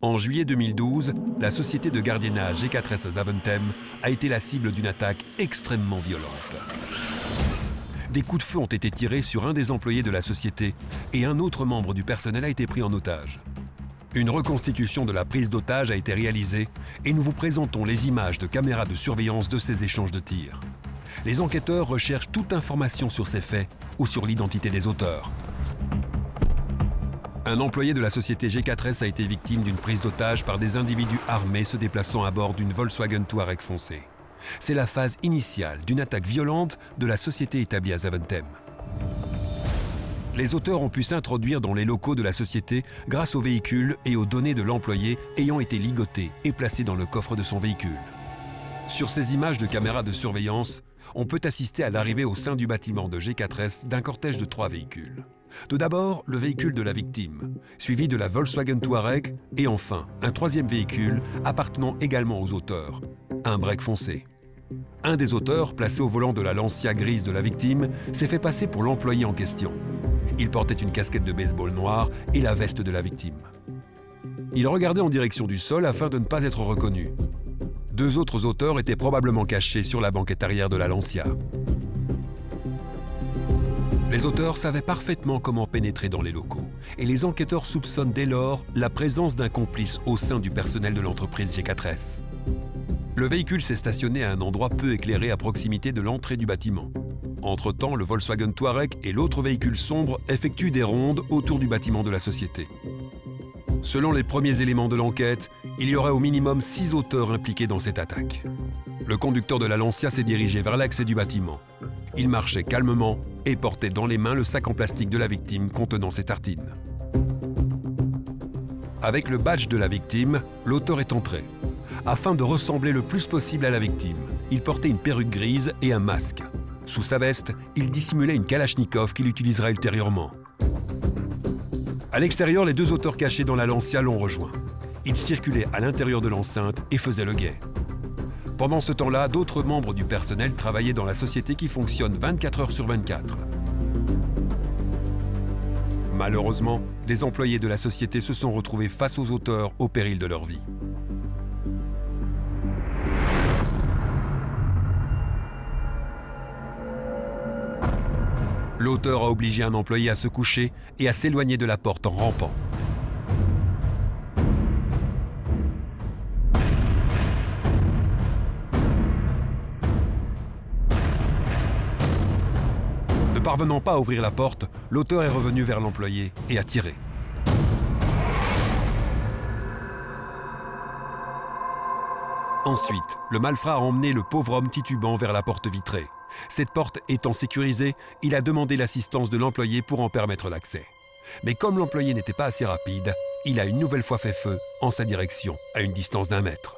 En juillet 2012, la société de gardiennage G4S Zaventem a été la cible d'une attaque extrêmement violente. Des coups de feu ont été tirés sur un des employés de la société et un autre membre du personnel a été pris en otage. Une reconstitution de la prise d'otage a été réalisée et nous vous présentons les images de caméras de surveillance de ces échanges de tirs. Les enquêteurs recherchent toute information sur ces faits ou sur l'identité des auteurs. Un employé de la société G4S a été victime d'une prise d'otage par des individus armés se déplaçant à bord d'une Volkswagen Touareg foncée. C'est la phase initiale d'une attaque violente de la société établie à Zaventem. Les auteurs ont pu s'introduire dans les locaux de la société grâce au véhicule et aux données de l'employé ayant été ligotées et placées dans le coffre de son véhicule. Sur ces images de caméras de surveillance, on peut assister à l'arrivée au sein du bâtiment de G4S d'un cortège de 3 véhicules. Tout d'abord, le véhicule de la victime, suivi de la Volkswagen Touareg et enfin un 3e véhicule appartenant également aux auteurs, un break foncé. Un des auteurs, placé au volant de la Lancia grise de la victime, s'est fait passer pour l'employé en question. Il portait une casquette de baseball noire et la veste de la victime. Il regardait en direction du sol afin de ne pas être reconnu. 2 autres auteurs étaient probablement cachés sur la banquette arrière de la Lancia. Les auteurs savaient parfaitement comment pénétrer dans les locaux et les enquêteurs soupçonnent dès lors la présence d'un complice au sein du personnel de l'entreprise G4S. Le véhicule s'est stationné à un endroit peu éclairé à proximité de l'entrée du bâtiment. Entre-temps, le Volkswagen Touareg et l'autre véhicule sombre effectuent des rondes autour du bâtiment de la société. Selon les premiers éléments de l'enquête, il y aurait au minimum 6 auteurs impliqués dans cette attaque. Le conducteur de la Lancia s'est dirigé vers l'accès du bâtiment. Il marchait calmement et portait dans les mains le sac en plastique de la victime contenant ses tartines. Avec le badge de la victime, l'auteur est entré. Afin de ressembler le plus possible à la victime, il portait une perruque grise et un masque. Sous sa veste, il dissimulait une Kalachnikov qu'il utilisera ultérieurement. À l'extérieur, les 2 auteurs cachés dans la Lancia l'ont rejoint. Ils circulaient à l'intérieur de l'enceinte et faisaient le guet. Pendant ce temps-là, d'autres membres du personnel travaillaient dans la société qui fonctionne 24 heures sur 24. Malheureusement, les employés de la société se sont retrouvés face aux auteurs au péril de leur vie. L'auteur a obligé un employé à se coucher et à s'éloigner de la porte en rampant. Ne parvenant pas à ouvrir la porte, l'auteur est revenu vers l'employé et a tiré. Ensuite, le malfrat a emmené le pauvre homme titubant vers la porte vitrée. Cette porte étant sécurisée, il a demandé l'assistance de l'employé pour en permettre l'accès. Mais comme l'employé n'était pas assez rapide, il a une nouvelle fois fait feu en sa direction, à une distance d'1 mètre.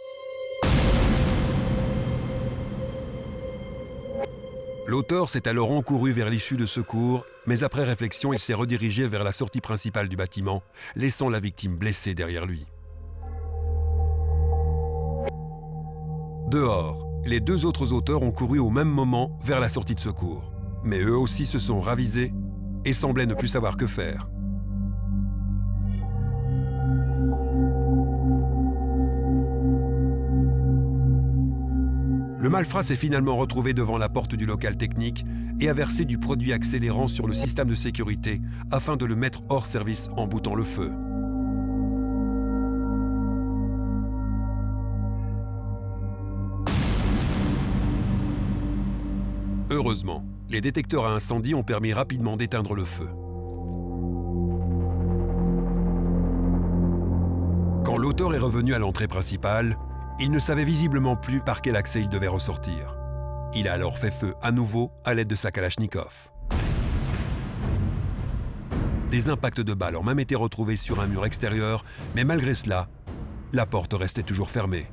L'auteur s'est alors encouru vers l'issue de secours, mais après réflexion, il s'est redirigé vers la sortie principale du bâtiment, laissant la victime blessée derrière lui. Dehors, les 2 autres auteurs ont couru au même moment vers la sortie de secours. Mais eux aussi se sont ravisés et semblaient ne plus savoir que faire. Le malfrat s'est finalement retrouvé devant la porte du local technique et a versé du produit accélérant sur le système de sécurité afin de le mettre hors service en boutant le feu. Heureusement, les détecteurs à incendie ont permis rapidement d'éteindre le feu. Quand l'auteur est revenu à l'entrée principale, il ne savait visiblement plus par quel accès il devait ressortir. Il a alors fait feu à nouveau à l'aide de sa Kalachnikov. Des impacts de balles ont même été retrouvés sur un mur extérieur, mais malgré cela, la porte restait toujours fermée.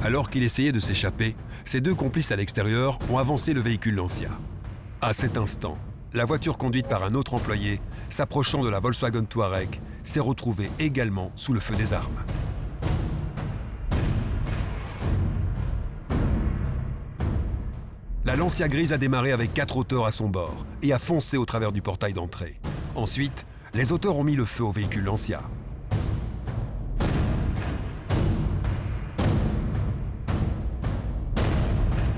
Alors qu'il essayait de s'échapper, ses 2 complices à l'extérieur ont avancé le véhicule Lancia. À cet instant, la voiture conduite par un autre employé, s'approchant de la Volkswagen Touareg, s'est retrouvée également sous le feu des armes. La Lancia grise a démarré avec 4 auteurs à son bord et a foncé au travers du portail d'entrée. Ensuite, les auteurs ont mis le feu au véhicule Lancia.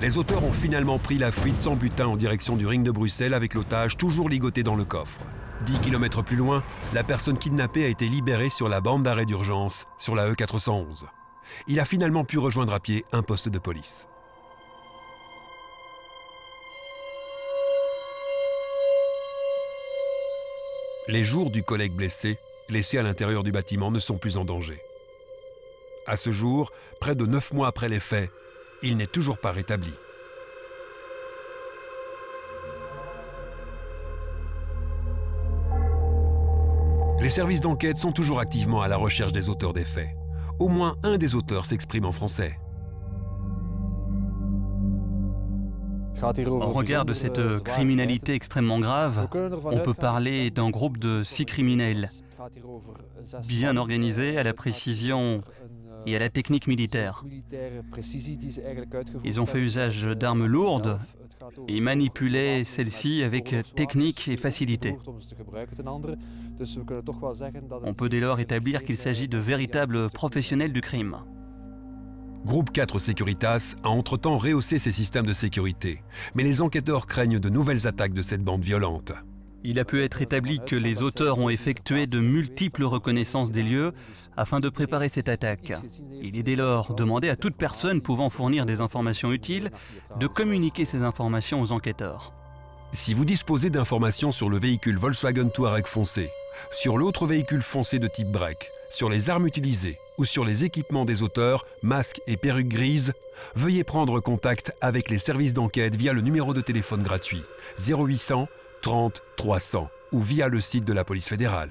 Les auteurs ont finalement pris la fuite sans butin en direction du ring de Bruxelles avec l'otage toujours ligoté dans le coffre. 10 km plus loin, la personne kidnappée a été libérée sur la bande d'arrêt d'urgence sur la E411. Il a finalement pu rejoindre à pied un poste de police. Les jours du collègue blessé, laissé à l'intérieur du bâtiment, ne sont plus en danger. À ce jour, près de 9 mois après les faits, il n'est toujours pas rétabli. Les services d'enquête sont toujours activement à la recherche des auteurs des faits. Au moins un des auteurs s'exprime en français. Au regard de cette criminalité extrêmement grave, on peut parler d'un groupe de 6 criminels, bien organisés à la précision et à la technique militaire. Ils ont fait usage d'armes lourdes et manipulaient celles-ci avec technique et facilité. On peut dès lors établir qu'il s'agit de véritables professionnels du crime. Groupe 4 Securitas a entre-temps rehaussé ses systèmes de sécurité, mais les enquêteurs craignent de nouvelles attaques de cette bande violente. Il a pu être établi que les auteurs ont effectué de multiples reconnaissances des lieux afin de préparer cette attaque. Il est dès lors demandé à toute personne pouvant fournir des informations utiles de communiquer ces informations aux enquêteurs. Si vous disposez d'informations sur le véhicule Volkswagen Touareg foncé, sur l'autre véhicule foncé de type break, sur les armes utilisées ou sur les équipements des auteurs, masques et perruques grises, veuillez prendre contact avec les services d'enquête via le numéro de téléphone gratuit 0800 30 300 ou via le site de la police fédérale.